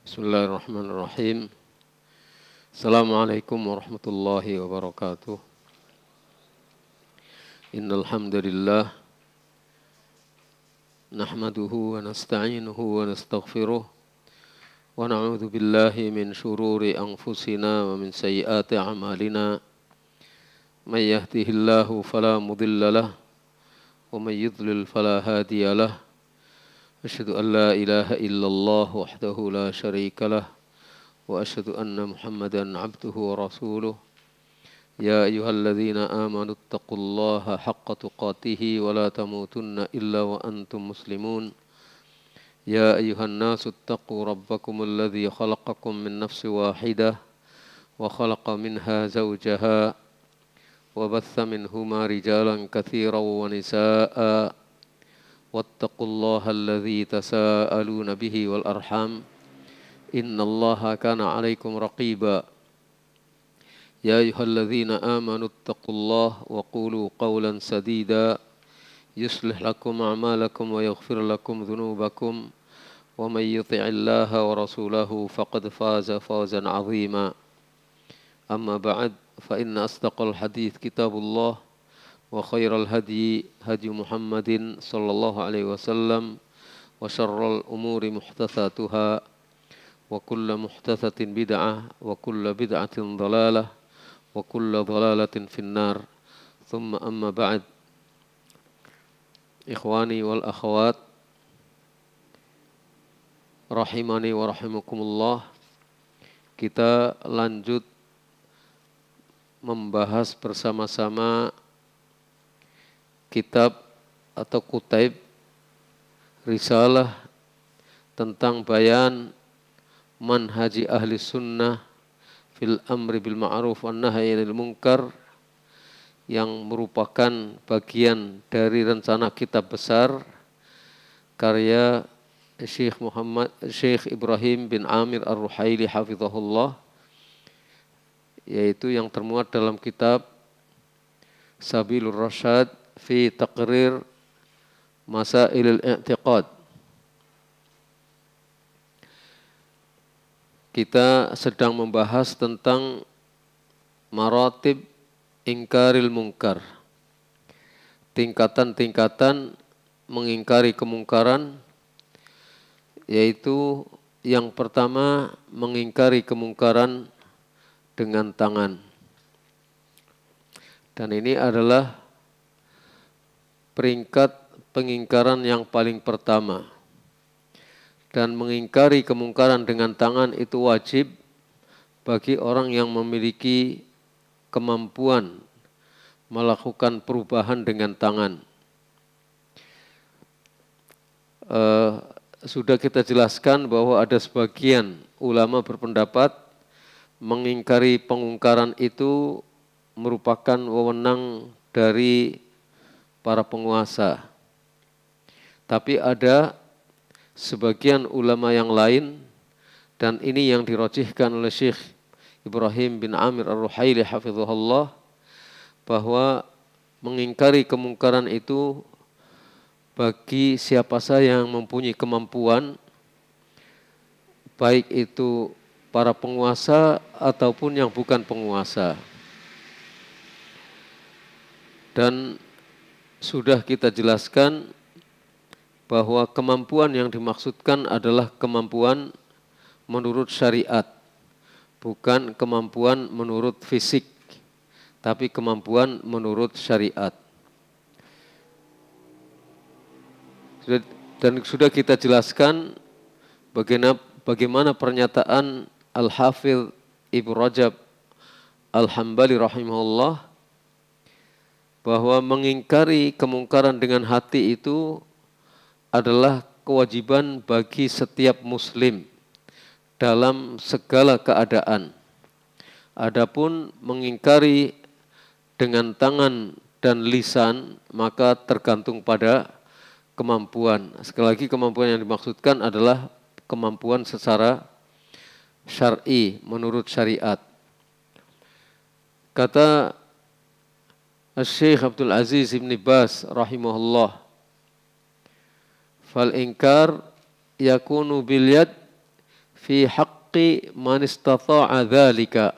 Bismillahirrahmanirrahim. Assalamualaikum warahmatullahi wabarakatuh. Innal hamdalillah nahmaduhu wa nasta'inuhu wa nastaghfiruh wa na'udzu billahi min shururi anfusina wa min sayyiati a'malina. May yahdihillahu fala mudilla lahu wa may yudlil fala hadiya lahu. Asyhadu an la ilaha illallah wahdahu la syarika lah wa asyhadu anna Muhammadan abduhu wa rasuluh. Ya ayyuhalladzina amanu taqullaha haqqa tuqatih wa la tamutunna illa wa antum muslimun. Ya ayyuhan nasu taqu rabbakum alladzi khalaqakum min nafsin wahidah wa khalaqa minha zawjaha wa batha minhuma rijalan katsiran wa nisaa'a. واتقوا الله الذي تساءلون به والأرحام إن الله كان عليكم رقيبا يا أيها الذين آمنوا اتقوا الله وقولوا قولا سديدا يصلح لكم أعمالكم ويغفر لكم ذنوبكم ومن يطع الله ورسوله فقد فاز فوزا عظيما أما بعد فإن أصدق الحديث كتاب الله وخير الهدي هدي محمد صلى الله عليه وسلم وشر الأمور محدثاتها وكل محدثة بدعة وكل بدعة ضلالة وكل ضلالة في النار ثم أما بعد إخواني والأخوات rahimani wa rahimakumullah. Kita lanjut membahas bersama-sama kitab atau kutaib risalah tentang bayan manhaji ahli sunnah fil amri bil ma'ruf wan nahyi 'anil munkar, yang merupakan bagian dari rencana kitab besar karya Syekh Ibrahim bin Amir Ar-Ruhaili hafizahullah, yaitu yang termuat dalam kitab Sabilur Rasyad fi taqrir masailil i'tiqad. Kita sedang membahas tentang maratib ingkaril munkar, tingkatan-tingkatan mengingkari kemungkaran, yaitu yang pertama mengingkari kemungkaran dengan tangan. Dan ini adalah peringkat pengingkaran yang paling pertama. Dan mengingkari kemungkaran dengan tangan itu wajib bagi orang yang memiliki kemampuan melakukan perubahan dengan tangan. Sudah kita jelaskan bahwa ada sebagian ulama berpendapat mengingkari pemungkaran itu merupakan wewenang dari para penguasa. Tapi ada sebagian ulama yang lain, dan ini yang dirojihkan oleh Syekh Ibrahim bin Amir Ar-Ruhaili hafizahullah, bahwa mengingkari kemungkaran itu bagi siapa saja yang mempunyai kemampuan, baik itu para penguasa ataupun yang bukan penguasa. Dan sudah kita jelaskan bahwa kemampuan yang dimaksudkan adalah kemampuan menurut syariat, bukan kemampuan menurut fisik, tapi kemampuan menurut syariat. Dan sudah kita jelaskan bagaimana pernyataan Al-Hafidh Ibnu Rajab Al-Hambali rahimahullah, bahwa mengingkari kemungkaran dengan hati itu adalah kewajiban bagi setiap muslim dalam segala keadaan. Adapun mengingkari dengan tangan dan lisan maka tergantung pada kemampuan. Sekali lagi, kemampuan yang dimaksudkan adalah kemampuan secara syar'i, menurut syariat. Kata Syekh Abdul Aziz Ibn Baz rahimahullah, fal inkar yakunu bil yad fi haqqi man istata'a dzalika.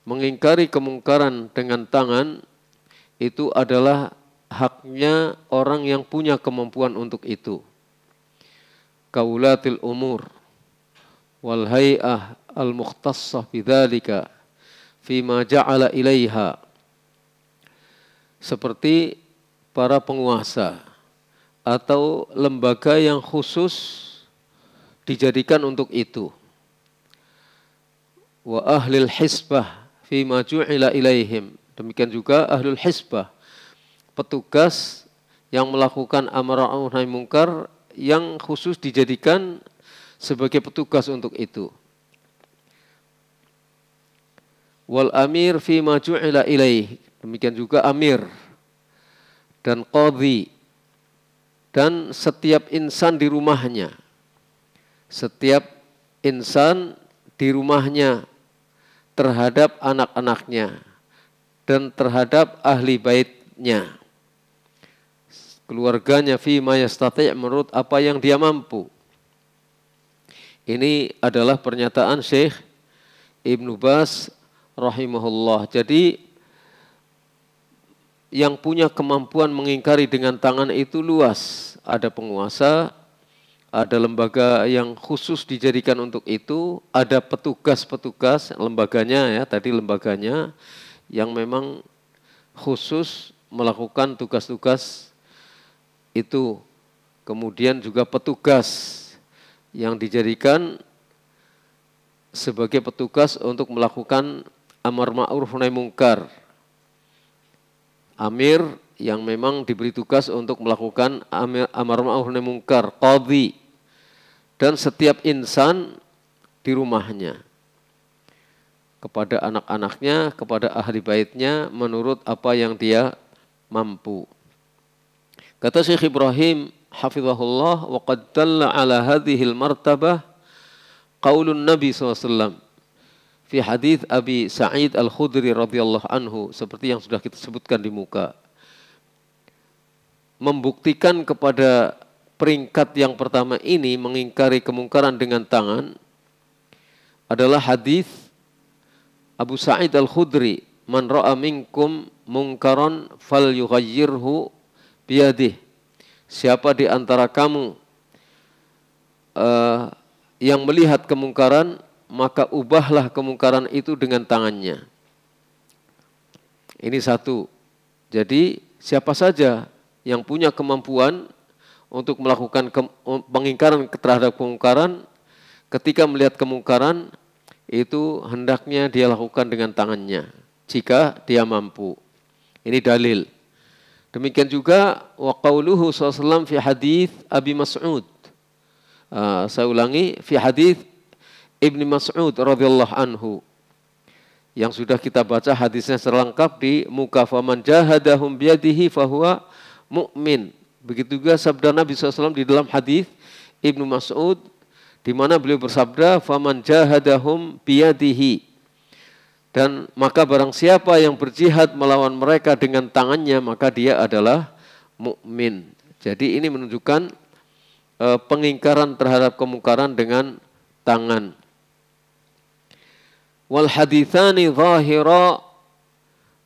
Mengingkari kemungkaran dengan tangan itu adalah haknya orang yang punya kemampuan untuk itu. Kaulatil umur wal hay'ah al-mukhtassah bidzalika fima ja'ala ilaiha. Seperti para penguasa atau lembaga yang khusus dijadikan untuk itu. Wa ahlil hisbah fima ju'ila ilaihim. Demikian juga ahlul hisbah, petugas yang melakukan amar ma'ruf nahi mungkar yang khusus dijadikan sebagai petugas untuk itu. Wal amir fima ju'ila ilaih. Demikian juga amir dan qadhi dan setiap insan di rumahnya. Setiap insan di rumahnya terhadap anak-anaknya dan terhadap ahli baitnya. Keluarganya fima yastati' menurut apa yang dia mampu. Ini adalah pernyataan Syekh Ibnu Baz rahimahullah. Jadi yang punya kemampuan mengingkari dengan tangan itu luas. Ada penguasa, ada lembaga yang khusus dijadikan untuk itu, ada petugas-petugas lembaganya ya, tadi lembaganya yang memang khusus melakukan tugas-tugas itu. Kemudian juga petugas yang dijadikan sebagai petugas untuk melakukan amar ma'ruf nahi mungkar. Amir yang memang diberi tugas untuk melakukan amar ma'ruf nahi mungkar, qadhi, dan setiap insan di rumahnya kepada anak-anaknya, kepada ahli baitnya menurut apa yang dia mampu. Kata Syekh Ibrahim hafizahullah, wa qad dalla ala hadhil martabah qaulun Nabi SAW fi hadits Abi Sa'id Al-Khudri radhiyallahu anhu, seperti yang sudah kita sebutkan di muka. Membuktikan kepada peringkat yang pertama ini, mengingkari kemungkaran dengan tangan, adalah hadis Abu Sa'id Al-Khudri, man ra'a minkum mungkaran falyughayyirhu biyadihi. Siapa di antara kamu yang melihat kemungkaran, maka ubahlah kemungkaran itu dengan tangannya. Ini satu. Jadi siapa saja yang punya kemampuan untuk melakukan pengingkaran terhadap kemungkaran, ketika melihat kemungkaran itu hendaknya dia lakukan dengan tangannya jika dia mampu. Ini dalil. Demikian juga wa qauluhu sallallahu fi hadits Abi Mas'ud. Saya ulangi, fi hadits Ibnu Mas'ud radhiyallahu anhu, yang sudah kita baca hadisnya selengkap di muka, faman jahadahum biyadihi fahuwa mu'min. Begitu juga sabda Nabi SAW di dalam hadis Ibnu Mas'ud, di mana beliau bersabda, faman jahadahum biyadihi, dan maka barang siapa yang berjihad melawan mereka dengan tangannya, maka dia adalah mukmin. Jadi ini menunjukkan pengingkaran terhadap kemungkaran dengan tangan. Wal haditsani zahira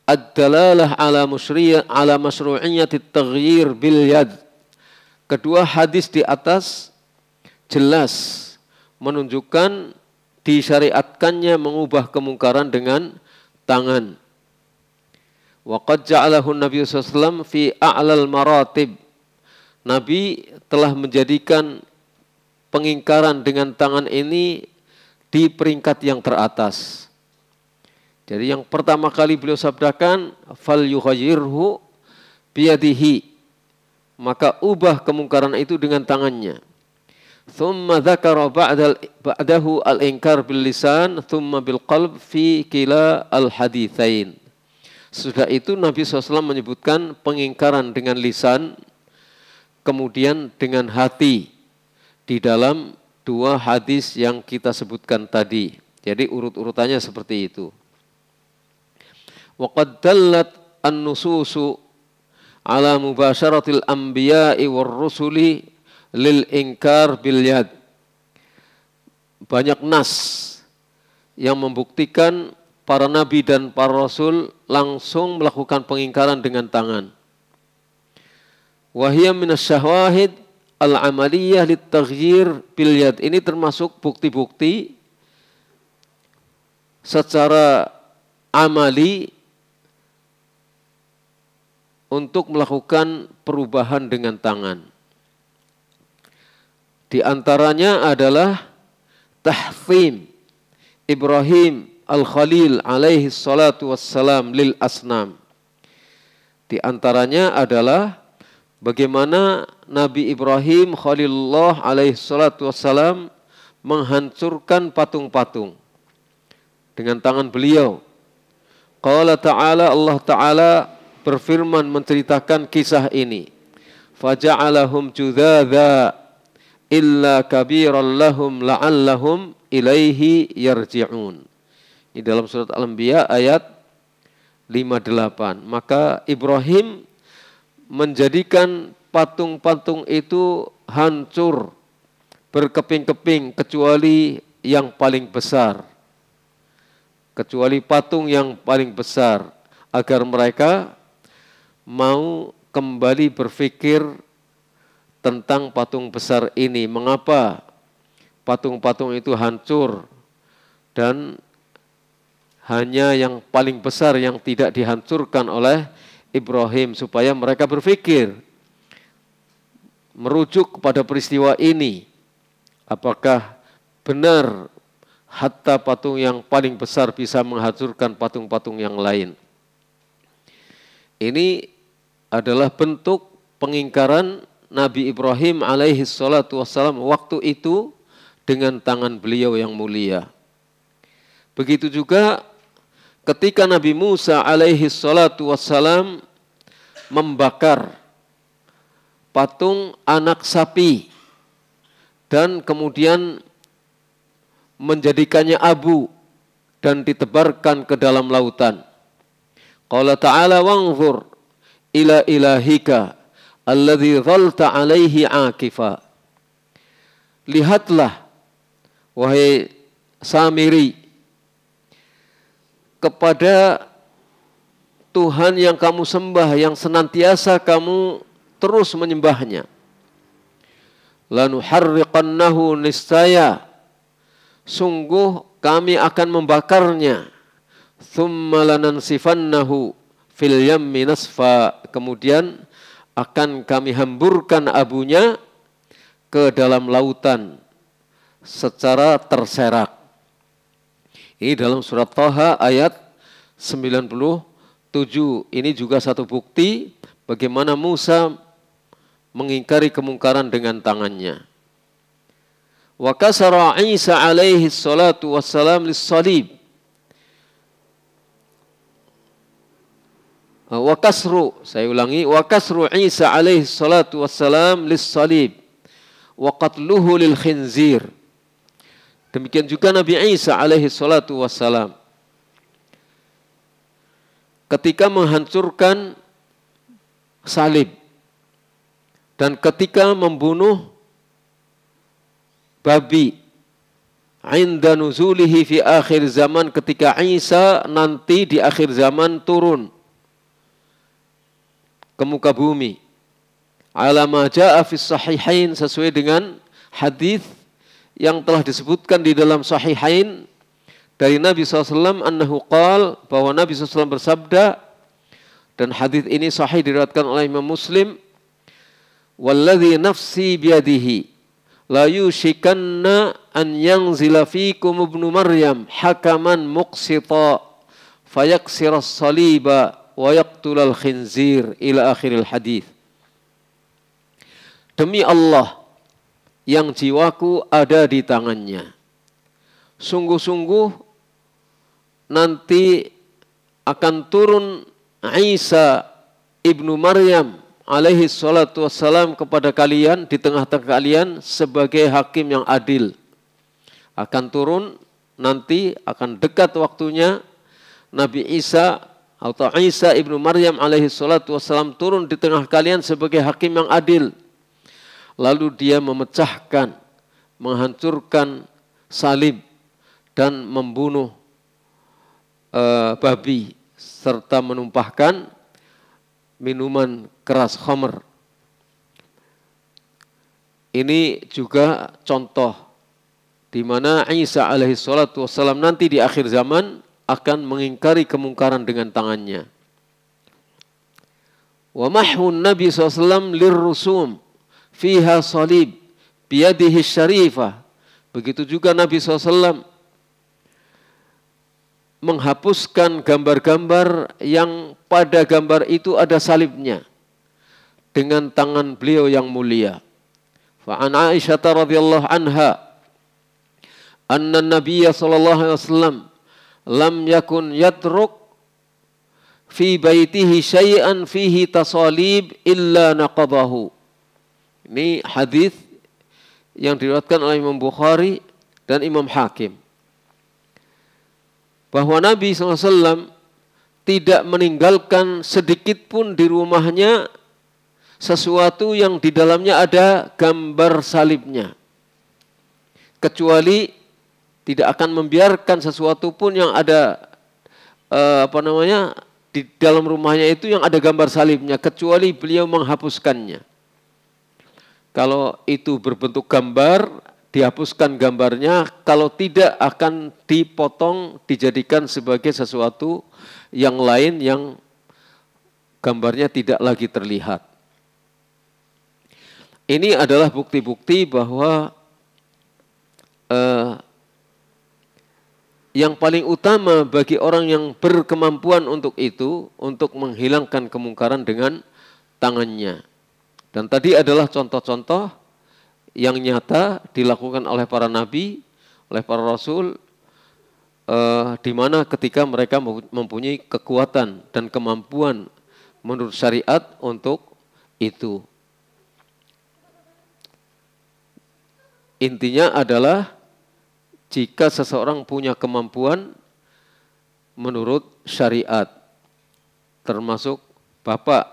ad-dalalah ala masyru'iyyati at-taghyir bil yad. Kedua hadis di atas jelas menunjukkan disyariatkannya mengubah kemungkaran dengan tangan. Wa qad ja'alahu Nabi sallallahu alaihi wasallam fi a'lal maratib. Nabi telah menjadikan pengingkaran dengan tangan ini di peringkat yang teratas. Jadi yang pertama kali beliau sabdakan, fal yughayyirhu biyadihi, maka ubah kemungkaran itu dengan tangannya. Thumma dzakara ba'dahu al-inkar bil lisan thumma bil qalb fi kila al-haditsain. Sudah itu Nabi SAW menyebutkan pengingkaran dengan lisan, kemudian dengan hati di dalam dua hadis yang kita sebutkan tadi. Jadi urut-urutannya seperti itu. Wa qad dallat an-nususu ala mubasharatil anbiya'i war rusuli lil inkar bil yad. banyak nas yang membuktikan para nabi dan para rasul langsung melakukan pengingkaran dengan tangan. Wahiyya minasyahwahid al-amaliyah lit-taghyir bil yad. Ini termasuk bukti-bukti secara amali untuk melakukan perubahan dengan tangan. Di antaranya adalah tahfim Ibrahim al-Khalil alaihi salatu wassalam lil asnam. Di antaranya adalah bagaimana Nabi Ibrahim Khalilullah alaihi salatu wassalam menghancurkan patung-patung dengan tangan beliau. Qala ta'ala, Allah Ta'ala berfirman menceritakan kisah ini. Faja'alahum judadha illa kabiran lahum la'allahum ilaihi yarji'un. Ini dalam surat Al-Anbiya ayat 58. Maka Ibrahim menjadikan patung-patung itu hancur, berkeping-keping kecuali yang paling besar. Kecuali patung yang paling besar, agar mereka mau kembali berpikir tentang patung besar ini. Mengapa patung-patung itu hancur dan hanya yang paling besar yang tidak dihancurkan oleh Ibrahim, supaya mereka berpikir, merujuk kepada peristiwa ini, apakah benar hatta patung yang paling besar bisa menghancurkan patung-patung yang lain. Ini adalah bentuk pengingkaran Nabi Ibrahim alaihi salatu wassalam waktu itu dengan tangan beliau yang mulia. Begitu juga ketika Nabi Musa alaihi salatu wassalam membakar patung anak sapi dan kemudian menjadikannya abu dan ditebarkan ke dalam lautan. Qala ta'ala wanzur ila ilahika alladzi dhalta alaihi akifa. Lihatlah wahai Samiri kepada Tuhan yang kamu sembah, yang senantiasa kamu terus menyembahnya. Lanuharriqannahu niscaya, sungguh kami akan membakarnya. Thumma lanansifannahu fil yammi nasfa, kemudian akan kami hamburkan abunya ke dalam lautan secara terserak. Ini dalam surat Thaha ayat 97. Ini juga satu bukti bagaimana Musa mengingkari kemungkaran dengan tangannya. Wa kasara Isa alaihi salatu wassalam lis-salib. Wa kasru, saya ulangi, wa kasru Isa alaihi salatu wassalam lis-salib wa qatluhu lil khinzir. Demikian juga Nabi Isa alaihi salatu wassalam ketika menghancurkan salib dan ketika membunuh babi inda nuzulihi fi akhir zaman, ketika Isa nanti di akhir zaman turun ke muka bumi. Ala ma jaa fi sahihain, sesuai dengan hadis yang telah disebutkan di dalam sahihain dari Nabi SAW, annahu qal, bahwa Nabi SAW bersabda, dan hadis ini sahih diriwayatkan oleh Imam Muslim, walladzi nafsi biyadihi la yushikanna an yanzila fikum ibnu Maryam hakaman muqsita fayaksiras saliba wa yaqtulal khinzir ila akhiril hadis. Demi Allah yang jiwaku ada di tangannya, sungguh-sungguh nanti akan turun Isa ibnu Maryam alaihi salatu wassalam kepada kalian, di tengah-tengah kalian sebagai hakim yang adil. Akan turun nanti, akan dekat waktunya Nabi Isa atau Isa ibnu Maryam alaihi salatu wassalam turun di tengah kalian sebagai hakim yang adil. Lalu dia memecahkan, menghancurkan salib dan membunuh babi serta menumpahkan minuman keras khamr. Ini juga contoh di mana Isa alaihi salatu wassalam nanti di akhir zaman akan mengingkari kemungkaran dengan tangannya. Wa mahun Nabi SAW lirrusum fiha salib biyadihi syarifah. Begitu juga Nabi SAW menghapuskan gambar-gambar yang pada gambar itu ada salibnya dengan tangan beliau yang mulia. Fa'an Aisyah radhiyallahu anha anna Nabiya sallallahu alaihi wasallam lam yakun yatruk fi baitihi syai'an fihi tasalib illa naqadahu. Ini hadis yang diriwayatkan oleh Imam Bukhari dan Imam Hakim. Bahwa Nabi SAW tidak meninggalkan sedikit pun di rumahnya sesuatu yang di dalamnya ada gambar salibnya. Kecuali tidak akan membiarkan sesuatu pun yang ada di dalam rumahnya itu yang ada gambar salibnya, kecuali beliau menghapuskannya. Kalau itu berbentuk gambar, dihapuskan gambarnya, kalau tidak akan dipotong, dijadikan sebagai sesuatu yang lain yang gambarnya tidak lagi terlihat. Ini adalah bukti-bukti bahwa yang paling utama bagi orang yang berkemampuan untuk itu, untuk menghilangkan kemungkaran dengan tangannya. Dan tadi adalah contoh-contoh yang nyata dilakukan oleh para nabi, oleh para rasul, di mana ketika mereka mempunyai kekuatan dan kemampuan menurut syariat untuk itu. Intinya adalah jika seseorang punya kemampuan menurut syariat, termasuk bapak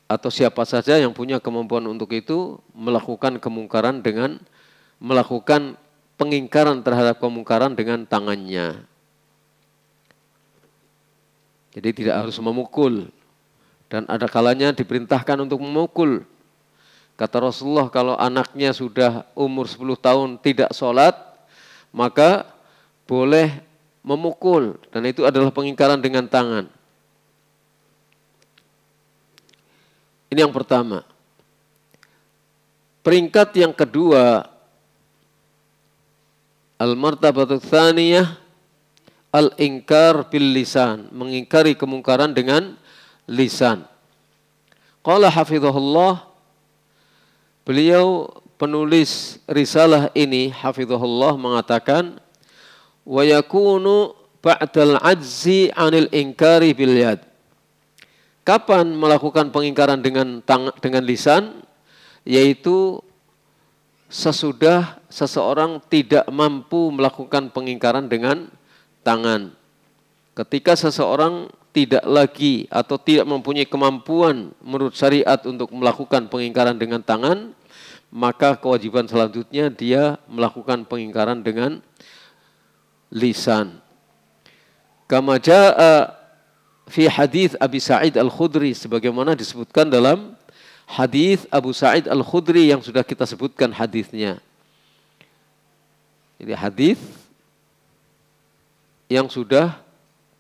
atau siapa saja yang punya kemampuan untuk itu, melakukan kemungkaran dengan melakukan pengingkaran terhadap kemungkaran dengan tangannya. Jadi tidak harus memukul, dan ada kalanya diperintahkan untuk memukul. Kata Rasulullah, kalau anaknya sudah umur 10 tahun tidak sholat, maka boleh memukul, dan itu adalah pengingkaran dengan tangan. Ini yang pertama. Peringkat yang kedua, al-martabatu tsaniyah al-inkar bil lisan, mengingkari kemungkaran dengan lisan. Qala hafizahullah, beliau penulis risalah ini hafizahullah mengatakan, wa yakunu ba'dal ajzi 'anil inkari bil yad. Kapan melakukan pengingkaran dengan lisan? Yaitu sesudah seseorang tidak mampu melakukan pengingkaran dengan tangan. Ketika seseorang tidak lagi atau tidak mempunyai kemampuan menurut syariat untuk melakukan pengingkaran dengan tangan, maka kewajiban selanjutnya dia melakukan pengingkaran dengan lisan. Kama jaa fi hadis Abi Sa'id Al-Khudri, sebagaimana disebutkan dalam hadis Abu Sa'id Al-Khudri yang sudah kita sebutkan hadisnya. Ini hadis yang sudah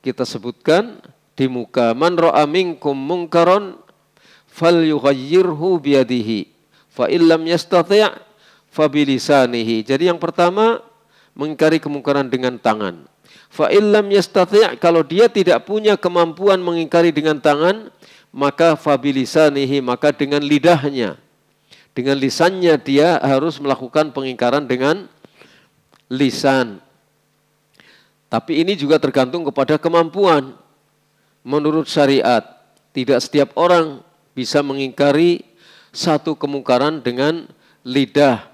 kita sebutkan di muka, man ra'a minkum munkaran falyughayyirhu biyadihi fa illam yastati' fa bilisanihi. Jadi yang pertama, mengingkari kemungkaran dengan tangan. Fa illam yastati', kalau dia tidak punya kemampuan mengingkari dengan tangan, maka fa bilisanihi, maka dengan lidahnya. Dengan lisannya dia harus melakukan pengingkaran dengan lisan. Tapi ini juga tergantung kepada kemampuan. Menurut syariat, tidak setiap orang bisa mengingkari satu kemungkaran dengan lidah.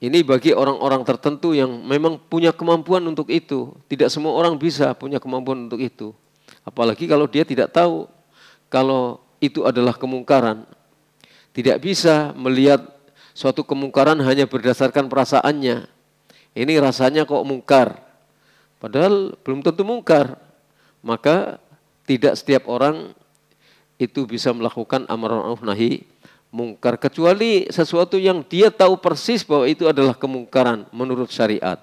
Ini bagi orang-orang tertentu yang memang punya kemampuan untuk itu. Tidak semua orang bisa punya kemampuan untuk itu. Apalagi kalau dia tidak tahu kalau itu adalah kemungkaran. Tidak bisa melihat Suatu kemungkaran hanya berdasarkan perasaannya. Ini rasanya kok mungkar. Padahal belum tentu mungkar. Maka tidak setiap orang itu bisa melakukan amar ma'ruf nahi mungkar. Kecuali sesuatu yang dia tahu persis bahwa itu adalah kemungkaran menurut syariat.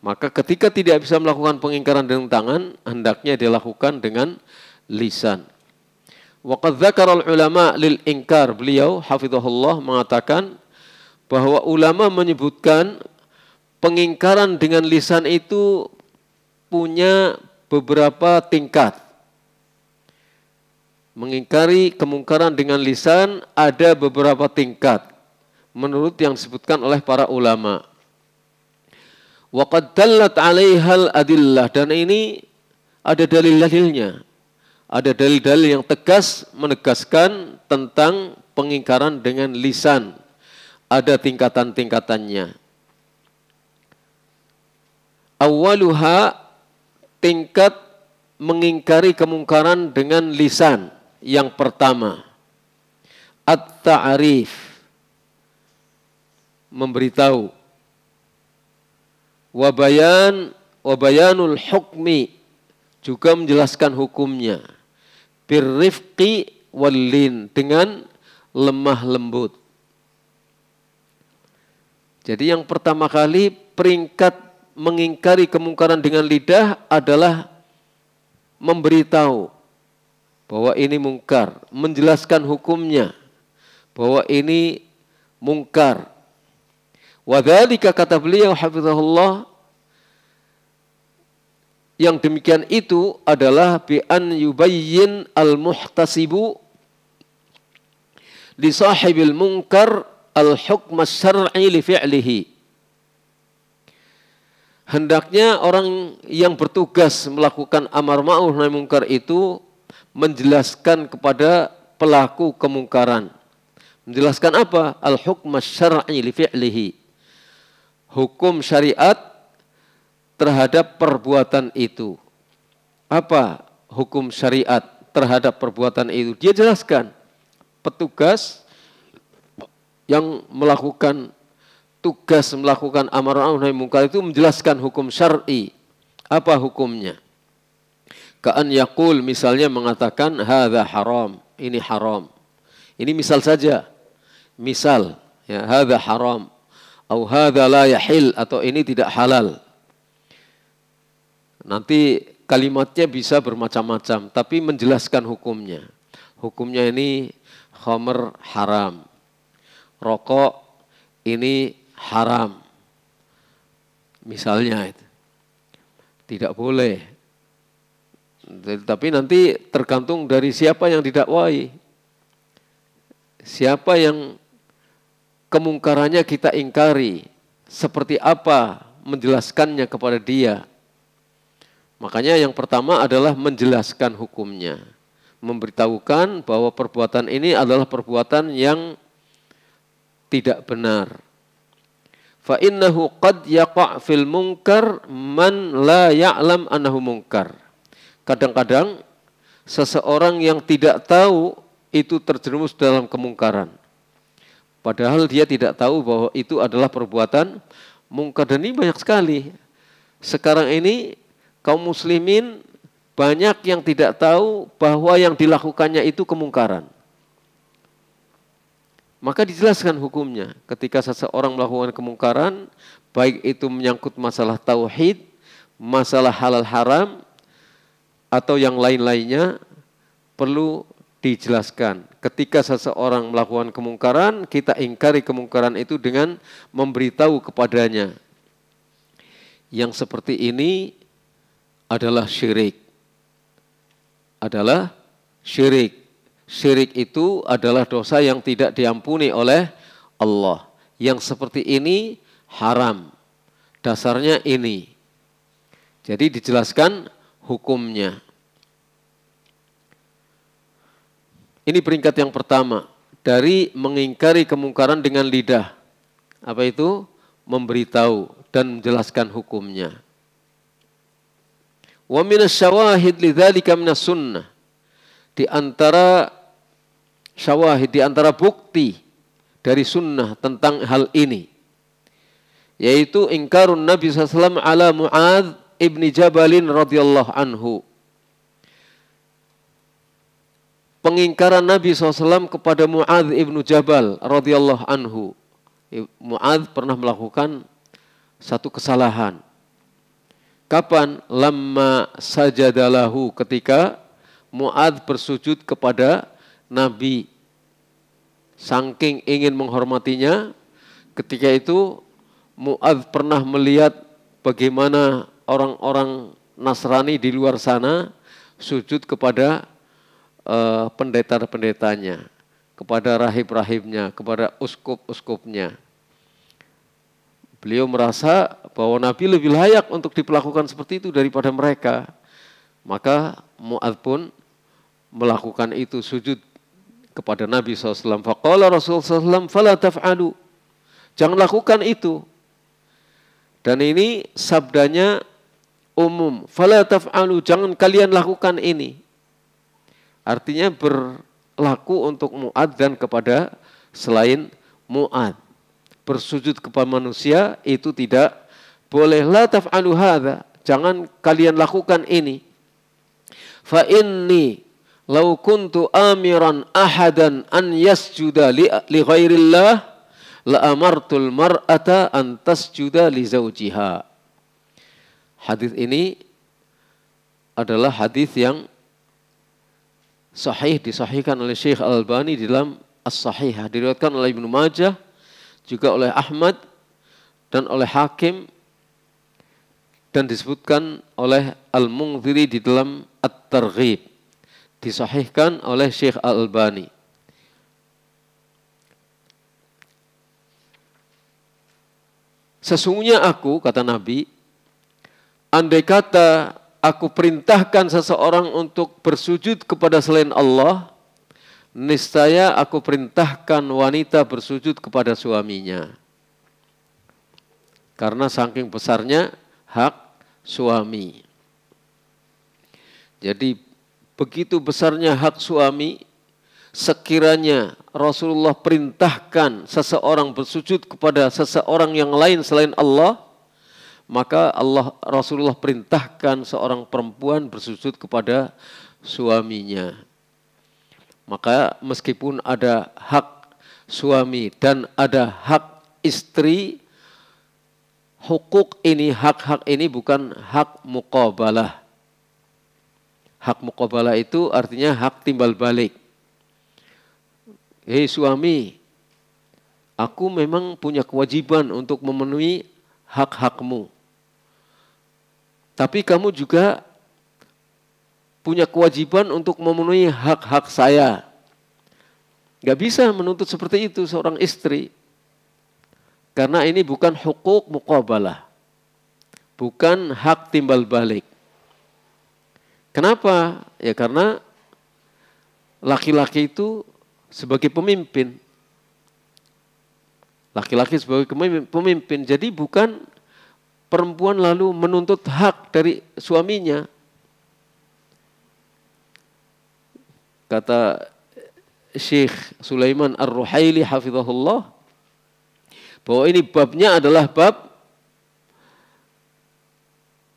Maka ketika tidak bisa melakukan pengingkaran dengan tangan, hendaknya dilakukan dengan lisan. Wa qad dzakara ulama lil inkar, beliau hafizahullah mengatakan bahwa ulama menyebutkan pengingkaran dengan lisan itu punya beberapa tingkat. Mengingkari kemungkaran dengan lisan ada beberapa tingkat menurut yang disebutkan oleh para ulama. Wa qad dallat 'alaihal adillah, dan ini ada dalil-dalilnya. Ada dalil-dalil yang tegas menegaskan tentang pengingkaran dengan lisan. Ada tingkatan-tingkatannya. Awaluha, tingkat mengingkari kemungkaran dengan lisan. Yang pertama, at-ta'rif, memberitahu. Wabayanul hukmi, juga menjelaskan hukumnya. Birrifqi wallin, dengan lemah lembut. Jadi yang pertama kali peringkat mengingkari kemungkaran dengan lidah adalah memberitahu bahwa ini mungkar, menjelaskan hukumnya bahwa ini mungkar. Wadzalika, kata beliau hafizahullah, yang demikian itu adalah bi an yubayyin al-muhtasibu li sahibil munkar al-hukm asy-syar'i li fi'lihi. Hendaknya orang yang bertugas melakukan amar ma'ruf nahi munkar itu menjelaskan kepada pelaku kemungkaran. Menjelaskan apa? Al-hukm asy-syar'i li fi'lihi. Hukum syariat terhadap perbuatan itu. Apa hukum syariat terhadap perbuatan itu? Dia jelaskan. Petugas yang melakukan tugas melakukan amar ma'ruf nahi munkar itu menjelaskan hukum syar'i. Apa hukumnya? Ka'an yaqul, misalnya mengatakan hadza haram, ini haram. Ini misal saja. Misal, ya, hadza haram atau hadza la yahil, atau ini tidak halal. Nanti kalimatnya bisa bermacam-macam, tapi menjelaskan hukumnya. Hukumnya ini khamr haram, rokok ini haram. Misalnya itu tidak boleh. Tapi nanti tergantung dari siapa yang didakwai. Siapa yang kemungkarannya kita ingkari, seperti apa menjelaskannya kepada dia. Makanya yang pertama adalah menjelaskan hukumnya. Memberitahukan bahwa perbuatan ini adalah perbuatan yang tidak benar. Fa innahu qad yaqa' fil munkar man la ya'lam annahu munkar. Kadang-kadang seseorang yang tidak tahu itu terjerumus dalam kemungkaran. Padahal dia tidak tahu bahwa itu adalah perbuatan mungkar. Dan ini banyak sekali. Sekarang ini kaum muslimin banyak yang tidak tahu bahwa yang dilakukannya itu kemungkaran. Maka dijelaskan hukumnya. Ketika seseorang melakukan kemungkaran, baik itu menyangkut masalah tauhid, masalah halal haram, atau yang lain-lainnya, perlu dijelaskan. Ketika seseorang melakukan kemungkaran, kita ingkari kemungkaran itu dengan memberitahu kepadanya. Yang seperti ini adalah syirik. Adalah syirik. Syirik itu adalah dosa yang tidak diampuni oleh Allah. Yang seperti ini haram. Dasarnya ini. Jadi dijelaskan hukumnya. Ini peringkat yang pertama. Dari mengingkari kemungkaran dengan lidah. Apa itu? Memberitahu dan menjelaskan hukumnya. Wa minas syawahid lidzalika minas sunnah. Di antara syawahid, di antara bukti dari sunnah tentang hal ini, yaitu ingkarun Nabi SAW ala Mu'adz ibni Jabalin radhiyallahu anhu. Pengingkaran Nabi SAW kepada Mu'adz ibnu Jabal radhiyallahu anhu. Mu'adz pernah melakukan satu kesalahan. Kapan? Lamma sajadalahu, ketika Mu'adz bersujud kepada Nabi. Saking ingin menghormatinya, ketika itu Mu'adz pernah melihat bagaimana orang-orang Nasrani di luar sana sujud kepada pendeta-pendetanya, kepada rahib-rahibnya, kepada uskup-uskupnya. Beliau merasa bahwa Nabi lebih layak untuk diperlakukan seperti itu daripada mereka. Maka Mu'adz pun melakukan itu, sujud kepada Nabi SAW. Faqala Rasulullah SAW, fala taf'alu. Jangan lakukan itu. Dan ini sabdanya umum. Fala taf'alu, jangan kalian lakukan ini. Artinya berlaku untuk Mu'adz dan kepada selain Mu'adz. Bersujud kepada manusia itu tidak boleh. La taf'alu hadza, jangan kalian lakukan ini. Fa inni law kuntu amiran ahadan an yasjuda li ghairillah la amartul mar'ata an tasjuda li zawjiha. Hadis ini adalah hadis yang sahih, disahihkan oleh Syekh Al-Albani di dalam As-Sahihah, diriwayatkan oleh Ibnu Majah, juga oleh Ahmad dan oleh Hakim, dan disebutkan oleh Al-Munziri di dalam At-Targhib, disahihkan oleh Syekh Al-Albani. Sesungguhnya aku, kata Nabi, andai kata aku perintahkan seseorang untuk bersujud kepada selain Allah, niscaya aku perintahkan wanita bersujud kepada suaminya. Karena saking besarnya hak suami. Jadi begitu besarnya hak suami, sekiranya Rasulullah perintahkan seseorang bersujud kepada seseorang yang lain selain Allah, maka Rasulullah perintahkan seorang perempuan bersujud kepada suaminya. Maka meskipun ada hak suami dan ada hak istri, hukuk ini, hak-hak ini bukan hak muqabalah. Hak muqabalah itu artinya hak timbal balik. Hei suami, aku memang punya kewajiban untuk memenuhi hak-hakmu. Tapi kamu juga punya kewajiban untuk memenuhi hak-hak saya. Gak bisa menuntut seperti itu seorang istri. Karena ini bukan hukuk muqabalah. Bukan hak timbal balik. Kenapa? Ya karena laki-laki itu sebagai pemimpin. Laki-laki sebagai pemimpin. Jadi bukan perempuan lalu menuntut hak dari suaminya. Kata Syekh Sulaiman Ar-Ruhaili hafizahullah, bahwa ini babnya adalah bab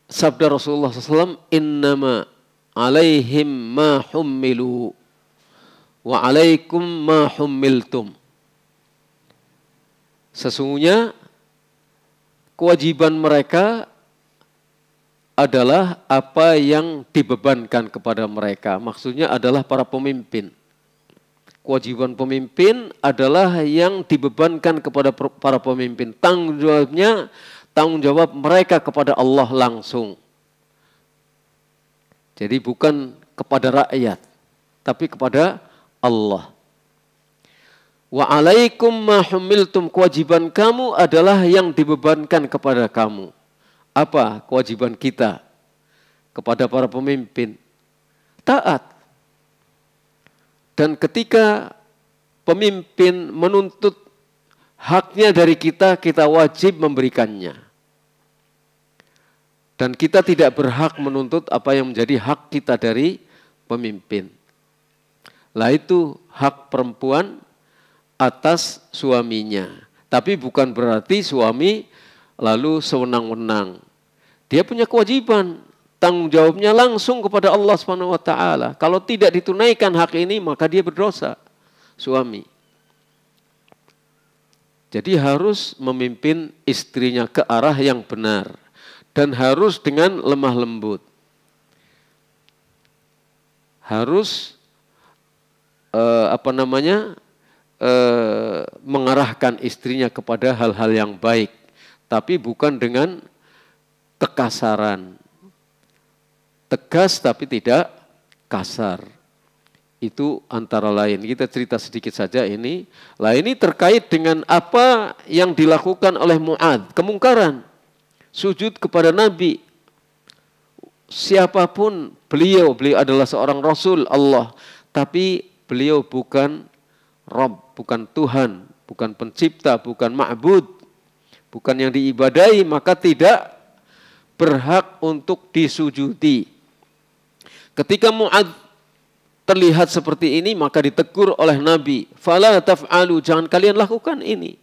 sabda Rasulullah SAW, innama alaihim ma hummilu wa alaikum ma hummiltum. Sesungguhnya kewajiban mereka adalah apa yang dibebankan kepada mereka. Maksudnya adalah para pemimpin. Kewajiban pemimpin adalah yang dibebankan kepada para pemimpin. Tanggung jawabnya, tanggung jawab mereka kepada Allah langsung. Jadi bukan kepada rakyat, tapi kepada Allah. Wa alaikum ma humiltum, kewajiban kamu adalah yang dibebankan kepada kamu. Apa kewajiban kita kepada para pemimpin? Taat. Dan ketika pemimpin menuntut haknya dari kita, kita wajib memberikannya. Dan kita tidak berhak menuntut apa yang menjadi hak kita dari pemimpin. Lah itu hak perempuan atas suaminya. Tapi bukan berarti suami lalu sewenang-wenang. Dia punya kewajiban, tanggung jawabnya langsung kepada Allah Subhanahu wa taala. Kalau tidak ditunaikan hak ini, maka dia berdosa, suami. Jadi harus memimpin istrinya ke arah yang benar dan harus dengan lemah lembut. Harus mengarahkan istrinya kepada hal-hal yang baik, tapi bukan dengan kekasaran. Tegas tapi tidak kasar. Itu antara lain. Kita cerita sedikit saja ini. Lah ini terkait dengan apa yang dilakukan oleh Mu'adz, kemungkaran. Sujud kepada Nabi. Siapapun beliau adalah seorang Rasul Allah. Tapi beliau bukan Rabb, bukan Tuhan, bukan pencipta, bukan ma'bud. Bukan yang diibadahi, maka tidak berhak untuk disujudi. Ketika Mu'adz terlihat seperti ini, maka ditegur oleh Nabi. Fala taf'alu, jangan kalian lakukan ini.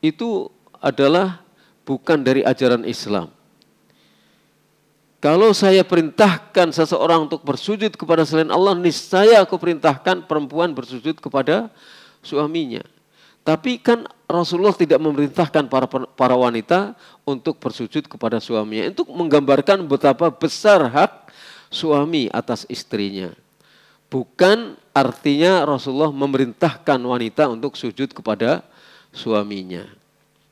Itu adalah bukan dari ajaran Islam. Kalau saya perintahkan seseorang untuk bersujud kepada selain Allah, niscaya aku perintahkan perempuan bersujud kepada suaminya. Tapi kan Rasulullah tidak memerintahkan para wanita untuk bersujud kepada suaminya. Untuk menggambarkan betapa besar hak suami atas istrinya. Bukan artinya Rasulullah memerintahkan wanita untuk sujud kepada suaminya.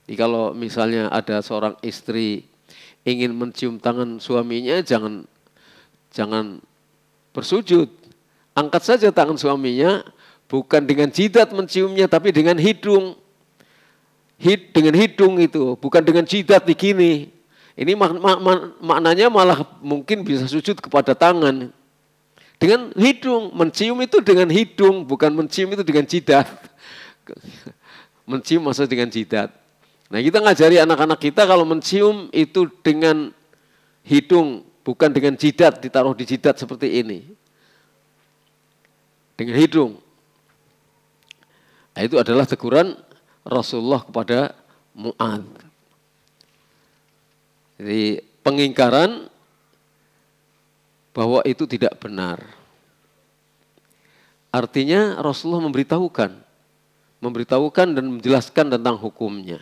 Jadi kalau misalnya ada seorang istri ingin mencium tangan suaminya, jangan bersujud. Angkat saja tangan suaminya, bukan dengan jidat menciumnya, tapi dengan hidung. Dengan hidung itu, bukan dengan jidat begini. Ini maknanya malah mungkin bisa sujud kepada tangan. Dengan hidung, mencium itu dengan hidung, bukan mencium itu dengan jidat. Mencium maksudnya dengan jidat. Nah, kita ngajari anak-anak kita kalau mencium itu dengan hidung, bukan dengan jidat, ditaruh di jidat seperti ini. Dengan hidung. Nah, itu adalah teguran Rasulullah kepada Mu'adz. Jadi pengingkaran bahwa itu tidak benar. Artinya Rasulullah memberitahukan dan menjelaskan tentang hukumnya.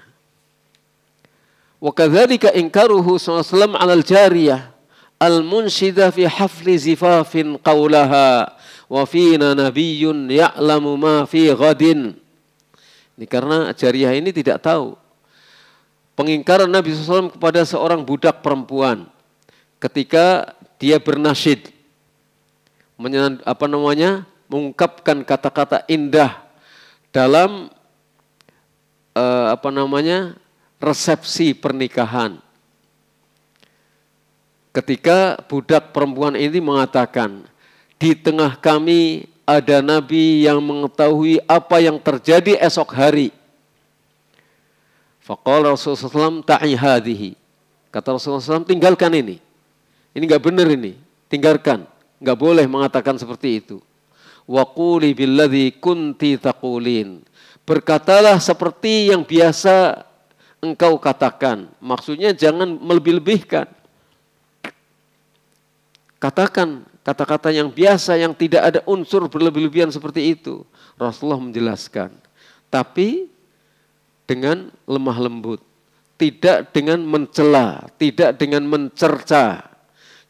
Wa kadzalika inkaruhu sallallahu alal jariyah al-munshida fi hafli zifafin qaulaha wa fina nabiyyun ya'lamu ma fi ghadin. Ini karena jariyah ini tidak tahu. Pengingkaran Nabi SAW kepada seorang budak perempuan ketika dia bernasyid, mengungkapkan kata-kata indah dalam resepsi pernikahan. Ketika budak perempuan ini mengatakan, di tengah kami ada Nabi yang mengetahui apa yang terjadi esok hari. Faqala Rasulullah SAW ta'i hadhihi. Kata Rasulullah SAW, tinggalkan ini. Ini enggak benar ini, tinggalkan. Enggak boleh mengatakan seperti itu. Wa quli billadzi kunti taqulin. Berkatalah seperti yang biasa engkau katakan. Maksudnya jangan melebih-lebihkan. Katakan kata-kata yang biasa yang tidak ada unsur berlebih-lebihan seperti itu. Rasulullah menjelaskan. Tapi dengan lemah lembut. Tidak dengan mencela, tidak dengan mencerca.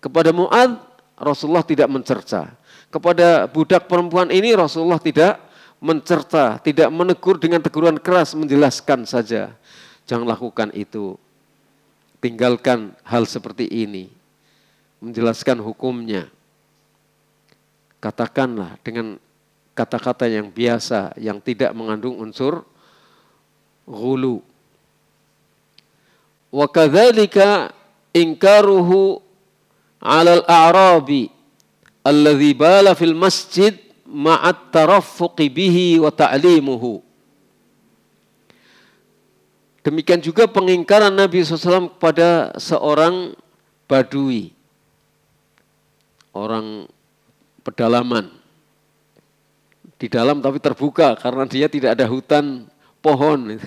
Kepada Mu'adz, Rasulullah tidak mencerca. Kepada budak perempuan ini, Rasulullah tidak mencerca, tidak menegur dengan teguran keras, menjelaskan saja. Jangan lakukan itu. Tinggalkan hal seperti ini. Menjelaskan hukumnya. Katakanlah dengan kata-kata yang biasa, yang tidak mengandung unsur ghulu. Wa kadzalika inkaruhu 'alal a'rabi alladzi bala fil masjid ma'at taraffuqi bihi wa ta'limuhu. Demikian juga pengingkaran Nabi SAW kepada seorang badui, orang pedalaman, di dalam tapi terbuka karena dia tidak ada hutan pohon.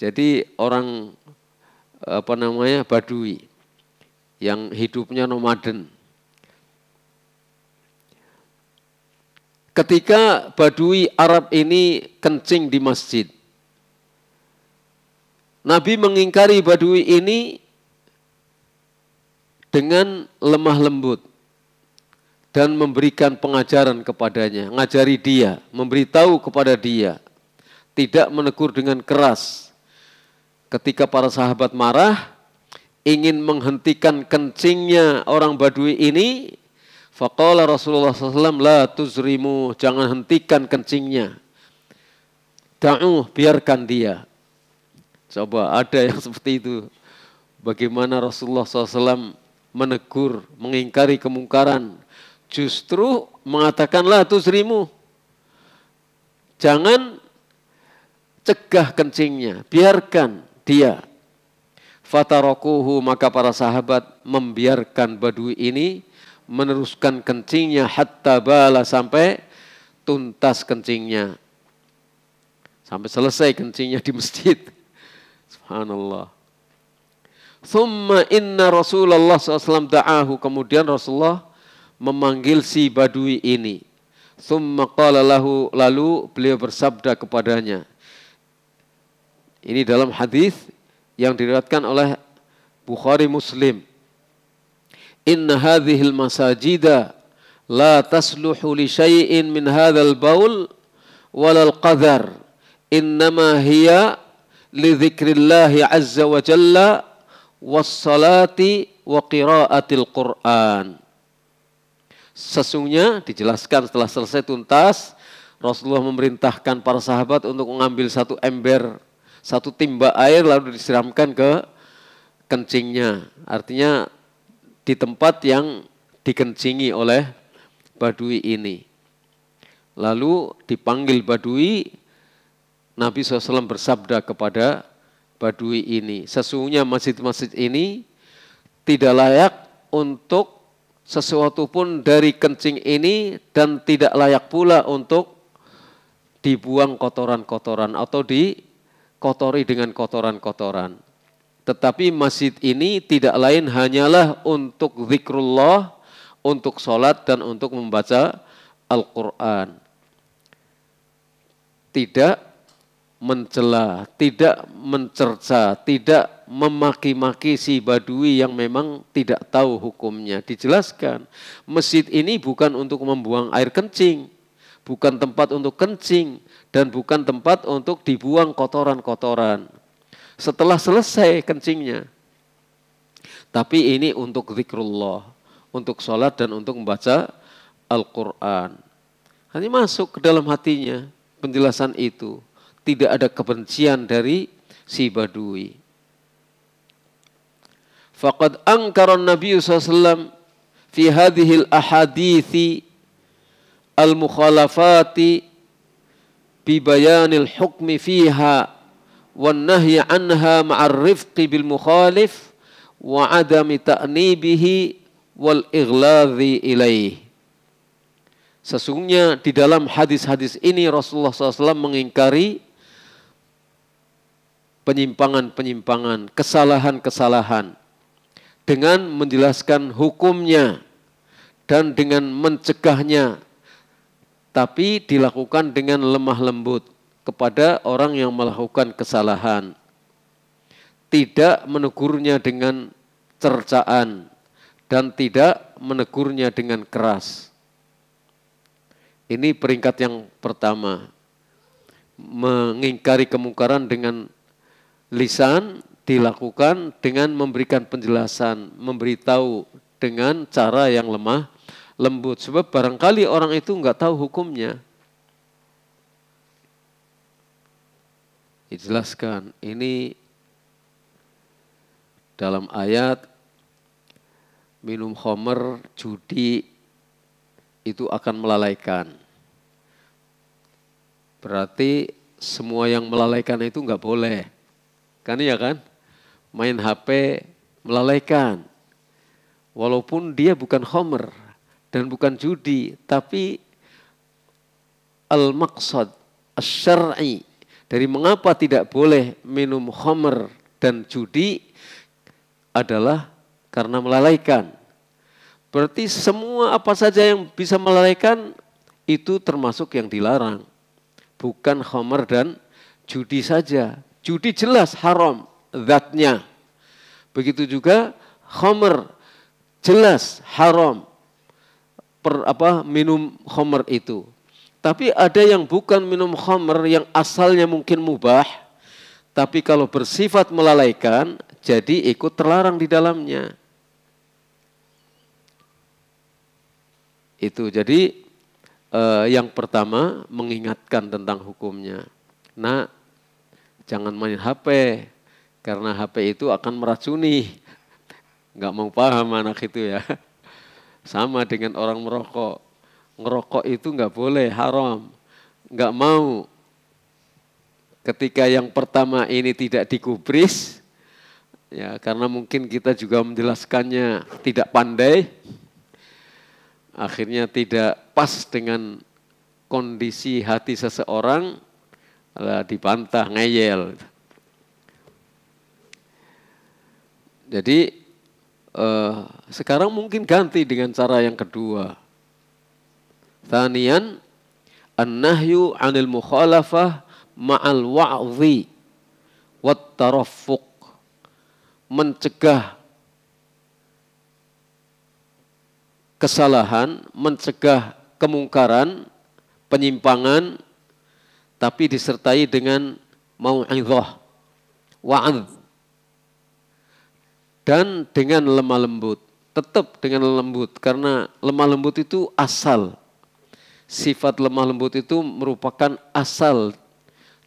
Jadi orang Badui yang hidupnya nomaden. Ketika Badui Arab ini kencing di masjid, Nabi mengingkari Badui ini dengan lemah lembut dan memberikan pengajaran kepadanya, ngajari dia, memberitahu kepada dia, tidak menegur dengan keras. Ketika para sahabat marah, ingin menghentikan kencingnya orang Badui ini, faqala Rasulullah SAW, la tuzrimu, jangan hentikan kencingnya. Da'uh, biarkan dia. Coba ada yang seperti itu. Bagaimana Rasulullah SAW menegur, mengingkari kemungkaran. Justru mengatakan la tuzrimu. Jangan cegah kencingnya, biarkan dia. Fatarakuhu, maka para sahabat membiarkan Badui ini meneruskan kencingnya hatta bala, sampai tuntas kencingnya. Sampai selesai kencingnya di masjid. Subhanallah. Thumma inna Rasulullah SAW da'ahu, kemudian Rasulullah memanggil si Badui ini. Thumma qala lahu, lalu beliau bersabda kepadanya. Ini dalam hadis yang diriwayatkan oleh Bukhari Muslim. Inna hadhil masajida la tasluhu li syai'in min hadzal baul walal qadar. Innama hiya li dzikrillahi azza wa jalla was salati wa qiraatil Qur'an. Sesungguhnya dijelaskan setelah selesai tuntas, Rasulullah memerintahkan para sahabat untuk mengambil satu ember, satu timba air lalu disiramkan ke kencingnya. Artinya di tempat yang dikencingi oleh Badui ini. Lalu dipanggil Badui, Nabi SAW bersabda kepada Badui ini, sesungguhnya masjid-masjid ini tidak layak untuk sesuatu pun dari kencing ini dan tidak layak pula untuk dibuang kotoran-kotoran atau dikotori dengan kotoran-kotoran. Tetapi masjid ini tidak lain hanyalah untuk zikrullah, untuk sholat dan untuk membaca Al-Quran. Tidak mencela, tidak mencerca, tidak memaki-maki si Badui yang memang tidak tahu hukumnya. Dijelaskan, masjid ini bukan untuk membuang air kencing, bukan tempat untuk kencing, dan bukan tempat untuk dibuang kotoran-kotoran setelah selesai kencingnya. Tapi ini untuk zikrullah, untuk sholat dan untuk membaca Al-Quran. Hanya masuk ke dalam hatinya penjelasan itu. Tidak ada kebencian dari si Badui. Faqad angkara Nabi SAW fi hadhil ahadithi al-mukhalafati bi bayanil hukmi fiha wan nahyi anha ma'ar rifqi bil mukhalif wa adami ta'nibihi wal igladhi ilaih. Sesungguhnya di dalam hadis-hadis ini Rasulullah SAW mengingkari penyimpangan-penyimpangan, kesalahan-kesalahan dengan menjelaskan hukumnya dan dengan mencegahnya, tapi dilakukan dengan lemah lembut kepada orang yang melakukan kesalahan. Tidak menegurnya dengan cercaan dan tidak menegurnya dengan keras. Ini peringkat yang pertama. Mengingkari kemungkaran dengan lisan dilakukan dengan memberikan penjelasan, memberitahu dengan cara yang lemah lembut. Sebab barangkali orang itu enggak tahu hukumnya. Dijelaskan, ini dalam ayat minum khamr, judi itu akan melalaikan. Berarti semua yang melalaikan itu enggak boleh. Kan iya kan? Main HP melalaikan. Walaupun dia bukan khamr dan bukan judi, tapi al-maqsad asy-syar'i dari mengapa tidak boleh minum khamr dan judi adalah karena melalaikan. Berarti semua apa saja yang bisa melalaikan itu termasuk yang dilarang. Bukan khamr dan judi saja. Judi jelas haram zatnya. Begitu juga khamr jelas haram minum khamr itu. Tapi ada yang bukan minum khamr yang asalnya mungkin mubah, tapi kalau bersifat melalaikan jadi ikut terlarang di dalamnya. Itu jadi yang pertama mengingatkan tentang hukumnya. Nah, jangan main HP karena HP itu akan meracuni. Nggak mau paham anak itu ya. Sama dengan orang merokok. Ngerokok itu nggak boleh, haram. Nggak mau. Ketika yang pertama ini tidak digubris, ya karena mungkin kita juga menjelaskannya tidak pandai, akhirnya tidak pas dengan kondisi hati seseorang, dibantah, ngeyel. Jadi sekarang mungkin ganti dengan cara yang kedua. Tsaniyan, an-nahyu 'anil mukhalafah ma'al wa'dhi wat taraffuq. Mencegah kesalahan, mencegah kemungkaran, penyimpangan, tapi disertai dengan mau'izah, wa'adz, dan dengan lemah lembut. Tetap dengan lembut, karena lemah lembut itu asal. Sifat lemah lembut itu merupakan asal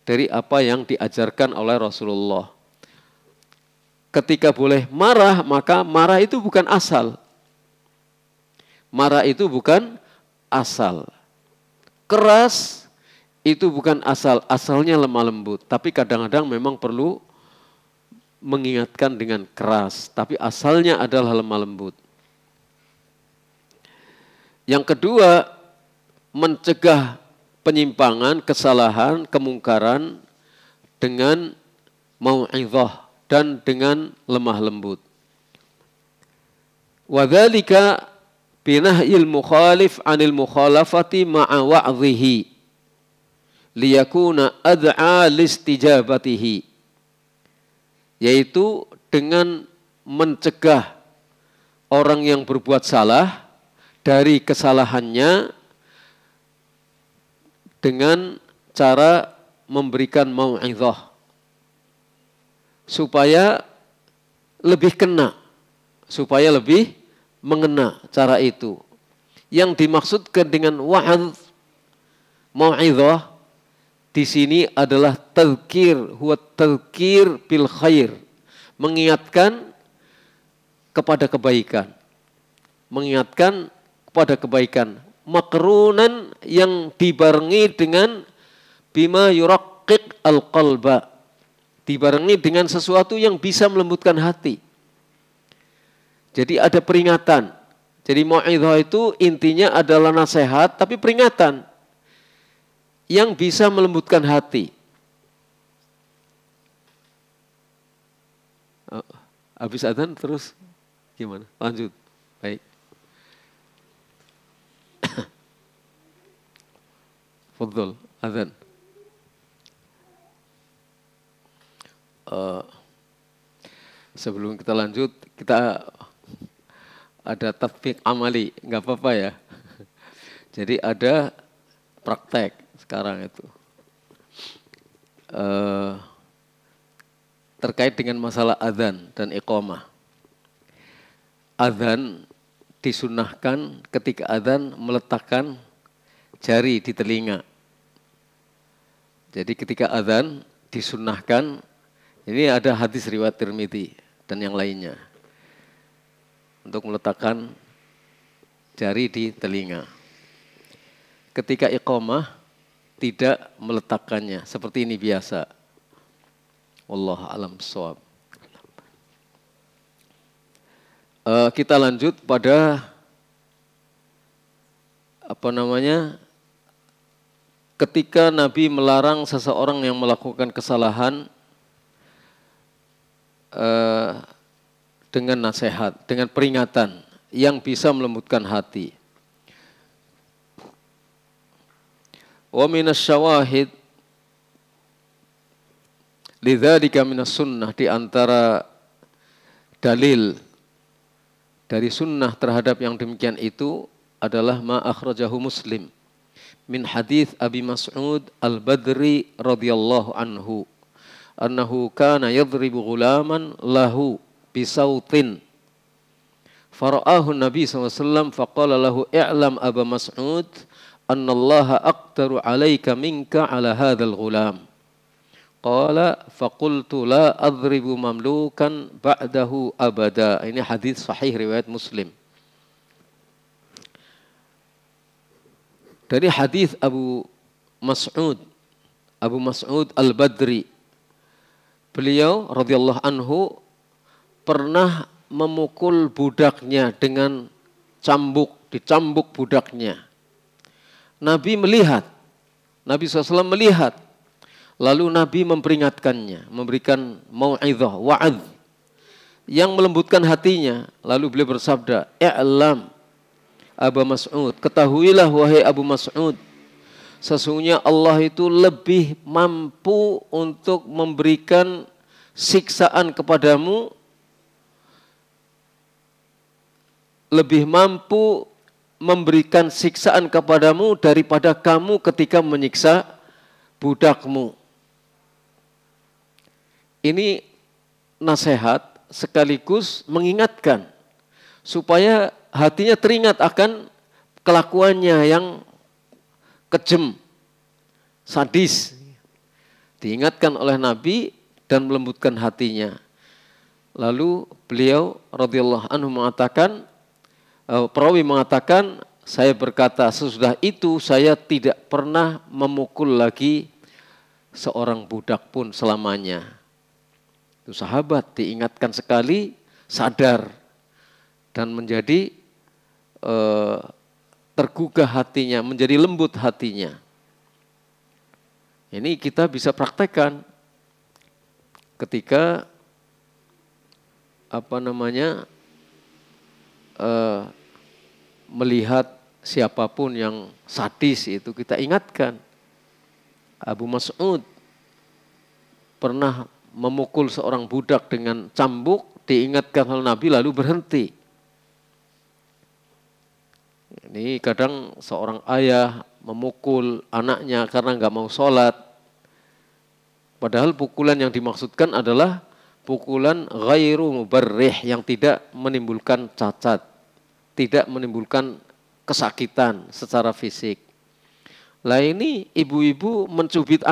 dari apa yang diajarkan oleh Rasulullah. Ketika boleh marah, maka marah itu bukan asal. Marah itu bukan asal. Keras itu bukan asal. Asalnya lemah lembut. Tapi kadang-kadang memang perlu mengingatkan dengan keras. Tapi asalnya adalah lemah lembut. Yang kedua, mencegah penyimpangan, kesalahan, kemungkaran dengan mau'izah dan dengan lemah lembut. Wa dzalika binahyil mukhalif 'anil mukhalafati ma'a wa'dhihi liyakuna ad'a listijabatihi, yaitu dengan mencegah orang yang berbuat salah dari kesalahannya dengan cara memberikan mau'izah supaya lebih kena, supaya lebih mengena cara itu. Yang dimaksudkan dengan wa'adz, mau'izah di sini adalah tadzkir, huwa tadzkir bil khair, mengingatkan kepada kebaikan. Mengingatkan kepada kebaikan, makrunan yang dibarengi dengan bima yuraqiq al-qalba, dibarengi dengan sesuatu yang bisa melembutkan hati. Jadi ada peringatan. Jadi mau'izah itu intinya adalah nasihat tapi peringatan yang bisa melembutkan hati. Habis adzan terus gimana? Lanjut. Baik. Fadhol, adzan. Sebelum kita lanjut, kita ada tatbiq amali, nggak apa-apa ya. Jadi ada praktek sekarang itu. Terkait dengan masalah adzan dan iqamah. Adzan disunahkan ketika adzan meletakkan jari di telinga. Jadi ketika adzan disunahkan, ini ada hadis riwayat Tirmidzi dan yang lainnya, untuk meletakkan jari di telinga. Ketika iqamah tidak meletakkannya, seperti ini biasa. Wallahu a'lam bishawab. Kita lanjut pada ketika Nabi melarang seseorang yang melakukan kesalahan dengan nasihat, dengan peringatan yang bisa melembutkan hati. Wa minas syawahid lidzalika minas sunnah, di antara dalil dari sunnah terhadap yang demikian itu adalah ma akhrajahu Muslim min hadits Abi Mas'ud Al-Badri radhiyallahu anhu annahu kana yadribu ghulaman lahu bisautin fara'ahu Nabi SAW faqala lahu i'lam Aba Mas'ud annallaha aqtaru alayka minka ala hadzal ghulam qala faqultu la adribu mamlukan ba'dahu abada. Ini hadis sahih riwayat Muslim. Dari hadis Abu Mas'ud Al-Badri, beliau radhiyallahu anhu pernah memukul budaknya dengan cambuk, dicambuk budaknya. Nabi melihat, Nabi SAW melihat, lalu Nabi memperingatkannya, memberikan mau'izah, wa'ad yang melembutkan hatinya. Lalu beliau bersabda, i'lam Aba Mas'ud, ketahuilah wahai Abu Mas'ud, sesungguhnya Allah itu lebih mampu untuk memberikan siksaan kepadamu, lebih mampu memberikan siksaan kepadamu daripada kamu ketika menyiksa budakmu. Ini nasihat sekaligus mengingatkan supaya hatinya teringat akan kelakuannya yang kejam, sadis. Diingatkan oleh Nabi dan melembutkan hatinya. Lalu beliau radhiyallahu anhu mengatakan, perawi mengatakan, saya berkata sesudah itu saya tidak pernah memukul lagi seorang budak pun selamanya. Itu sahabat diingatkan sekali, sadar dan menjadi tergugah hatinya, menjadi lembut hatinya. Ini kita bisa praktekkan ketika melihat siapapun yang sadis, itu kita ingatkan. Abu Mas'ud pernah memukul seorang budak dengan cambuk, diingatkan oleh Nabi lalu berhenti. Ini kadang seorang ayah memukul anaknya karena nggak mau sholat. Padahal pukulan yang dimaksudkan adalah pukulan ghairu mubarrih, yang tidak menimbulkan cacat, tidak menimbulkan kesakitan secara fisik. Lah ini ibu-ibu mencubit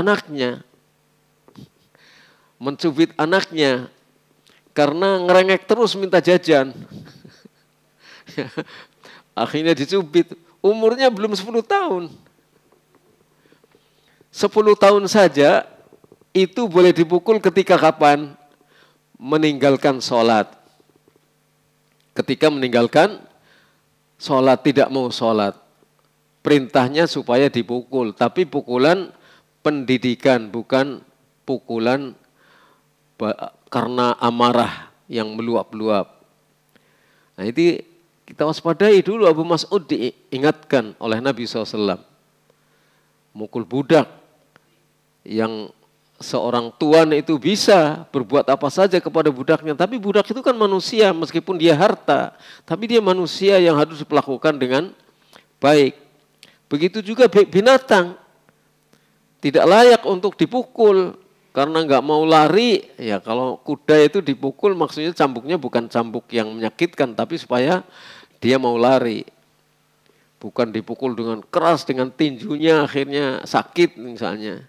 anaknya karena ngerengek terus minta jajan. Akhirnya dicubit. Umurnya belum 10 tahun. 10 tahun saja itu boleh dipukul ketika kapan? Meninggalkan sholat. Ketika meninggalkan sholat, tidak mau sholat. Perintahnya supaya dipukul. Tapi pukulan pendidikan, bukan pukulan karena amarah yang meluap-luap. Nah itu kita waspadai dulu. Abu Mas'ud diingatkan oleh Nabi SAW. Mukul budak yang seorang tuan itu bisa berbuat apa saja kepada budaknya. Tapi budak itu kan manusia, meskipun dia harta. Tapi dia manusia yang harus diperlakukan dengan baik. Begitu juga binatang. Tidak layak untuk dipukul. Karena nggak mau lari, ya kalau kuda itu dipukul maksudnya cambuknya bukan cambuk yang menyakitkan, tapi supaya dia mau lari. Bukan dipukul dengan keras, dengan tinjunya akhirnya sakit misalnya.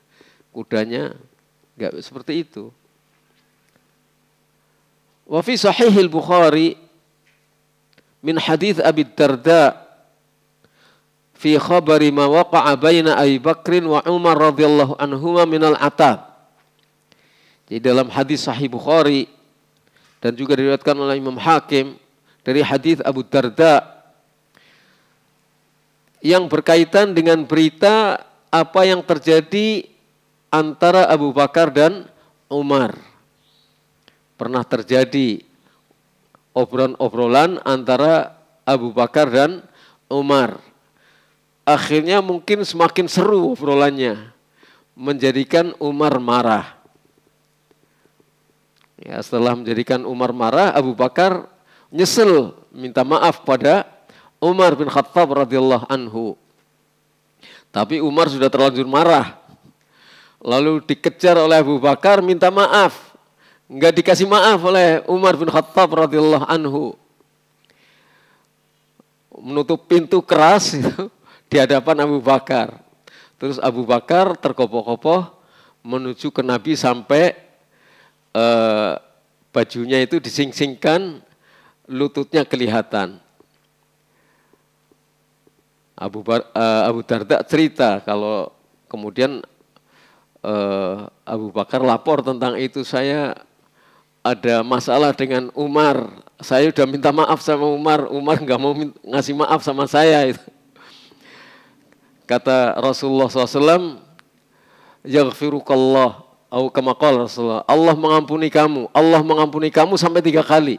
Kudanya nggak seperti itu. Wa fi sahihil Bukhari min hadits Abi Darda fi khabari ma waqa'a baina Abi Bakrin wa Umar radhiyallahu anhuma minal atab. Di dalam hadis Sahih Bukhari dan juga diriwayatkan oleh Imam Hakim dari hadis Abu Darda yang berkaitan dengan berita apa yang terjadi antara Abu Bakar dan Umar. Pernah terjadi obrolan antara Abu Bakar dan Umar. Akhirnya mungkin semakin seru obrolannya, menjadikan Umar marah. Ya, setelah menjadikan Umar marah, Abu Bakar nyesel, minta maaf pada Umar bin Khattab radhiyallahu anhu. Tapi Umar sudah terlanjur marah. Lalu dikejar oleh Abu Bakar, minta maaf. Enggak dikasih maaf oleh Umar bin Khattab radhiyallahu anhu. Menutup pintu keras itu di hadapan Abu Bakar. Terus Abu Bakar terkopoh-kopoh menuju ke Nabi sampai bajunya itu dising-singkan, lututnya kelihatan. Abu Darda cerita kalau kemudian Abu Bakar lapor tentang itu, saya ada masalah dengan Umar, saya sudah minta maaf sama Umar nggak mau ngasih maaf sama saya. Kata Rasulullah SAW, yaghfirukallah, atau kama qala Rasulullah, Allah mengampuni kamu sampai 3 kali.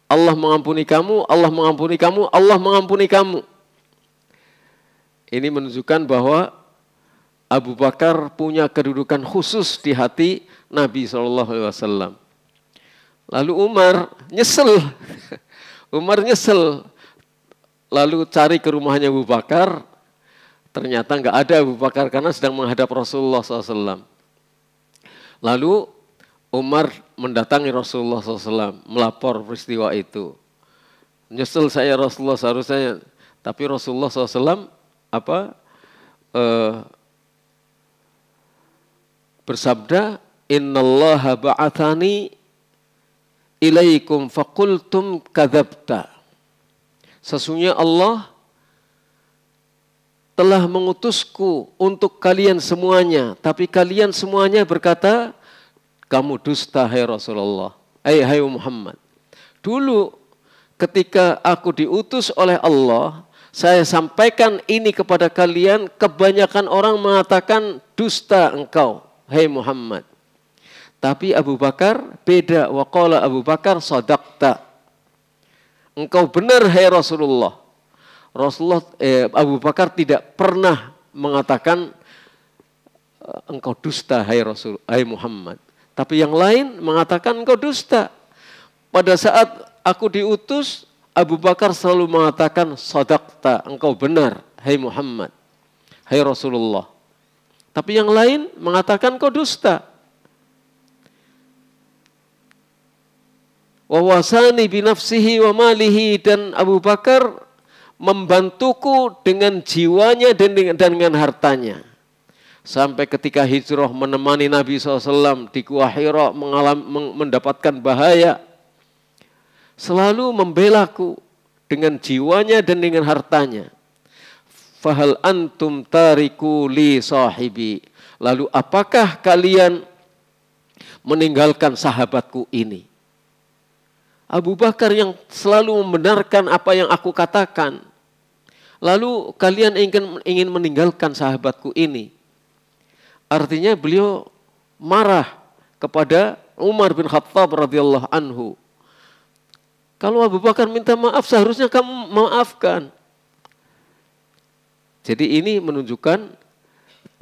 Allah mengampuni kamu, Allah mengampuni kamu, Allah mengampuni kamu. Ini menunjukkan bahwa Abu Bakar punya kedudukan khusus di hati Nabi SAW. Lalu Umar nyesel. Umar nyesel. Lalu cari ke rumahnya Abu Bakar. Ternyata nggak ada Abu Bakar karena sedang menghadap Rasulullah SAW. Lalu Umar mendatangi Rasulullah SAW, melapor peristiwa itu. Nyesel saya Rasulullah, seharusnya. Tapi Rasulullah SAW bersabda, innallaha ba'athani ilaikum faqultum kadzabta. Sesungguhnya Allah telah mengutusku untuk kalian semuanya, tapi kalian semuanya berkata, kamu dusta hai Rasulullah, hai Muhammad. Dulu ketika aku diutus oleh Allah, saya sampaikan ini kepada kalian, kebanyakan orang mengatakan dusta engkau, hai Muhammad. Tapi Abu Bakar beda, wa qala Abu Bakar sadaqta. Engkau benar hai Rasulullah. Abu Bakar tidak pernah mengatakan engkau dusta hai Rasul, hai Muhammad. Tapi yang lain mengatakan engkau dusta. Pada saat aku diutus, Abu Bakar selalu mengatakan sadaqta, engkau benar hai Muhammad, hai Rasulullah. Tapi yang lain mengatakan engkau dusta. Wa wasani binafsihi wa malihi, dan Abu Bakar membantuku dengan jiwanya dan dengan hartanya. Sampai ketika hijrah menemani Nabi SAW di Gua Hira mendapatkan bahaya, selalu membelaku dengan jiwanya dan dengan hartanya. Fahal antum tariku li sahibi. Lalu apakah kalian meninggalkan sahabatku ini? Abu Bakar yang selalu membenarkan apa yang aku katakan. Lalu kalian ingin meninggalkan sahabatku ini. Artinya beliau marah kepada Umar bin Khattab radhiyallahu anhu. Kalau Abu Bakar minta maaf, seharusnya kamu maafkan. Jadi ini menunjukkan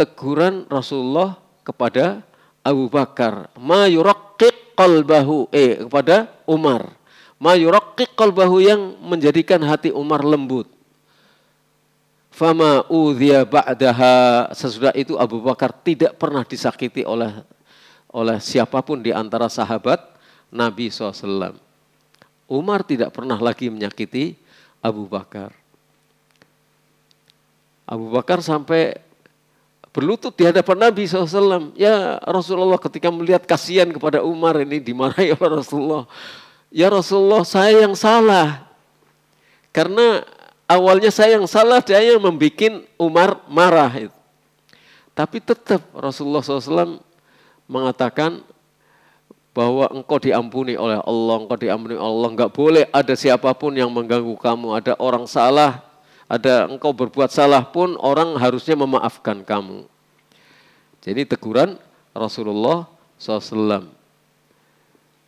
teguran Rasulullah kepada Abu Bakar. Ma yuraqqiq qalbahu, kepada Umar. Ma yuraqqiq qalbahu, yang menjadikan hati Umar lembut. Fama udhiya ba'daha, sesudah itu Abu Bakar tidak pernah disakiti oleh siapapun di antara sahabat Nabi SAW. Umar tidak pernah lagi menyakiti Abu Bakar. Abu Bakar sampai berlutut di hadapan Nabi SAW. Ya Rasulullah, ketika melihat kasihan kepada Umar ini dimarahi oleh Rasulullah. Ya Rasulullah, saya yang salah. Karena awalnya saya yang salah, dia yang membuat Umar marah. Tapi tetap Rasulullah SAW mengatakan bahwa engkau diampuni oleh Allah, engkau diampuni oleh Allah. Enggak boleh ada siapapun yang mengganggu kamu. Ada orang salah, ada engkau berbuat salah pun orang harusnya memaafkan kamu. Jadi teguran Rasulullah SAW.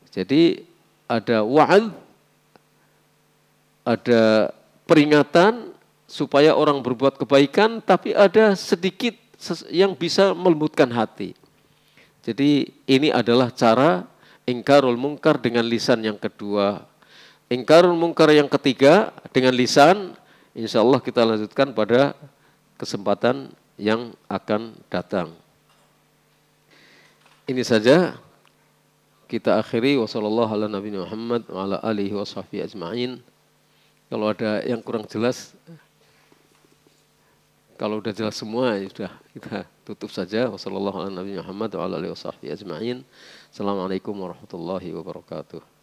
Jadi ada wa'ad, ada peringatan supaya orang berbuat kebaikan, tapi ada sedikit yang bisa melembutkan hati. Jadi ini adalah cara ingkarul mungkar dengan lisan yang kedua. Ingkarul mungkar yang ketiga dengan lisan, insya Allah kita lanjutkan pada kesempatan yang akan datang. Ini saja kita akhiri. Wassallallahu ala nabiyina Muhammad wa ala alihi wa sahbihi ajma'in. Kalau ada yang kurang jelas, kalau udah jelas semua, ya sudah kita tutup saja. Wassallallahu ala nabiyina Muhammad wa ala alihi wa sahbihi ajma'in. Assalamualaikum warahmatullahi wabarakatuh.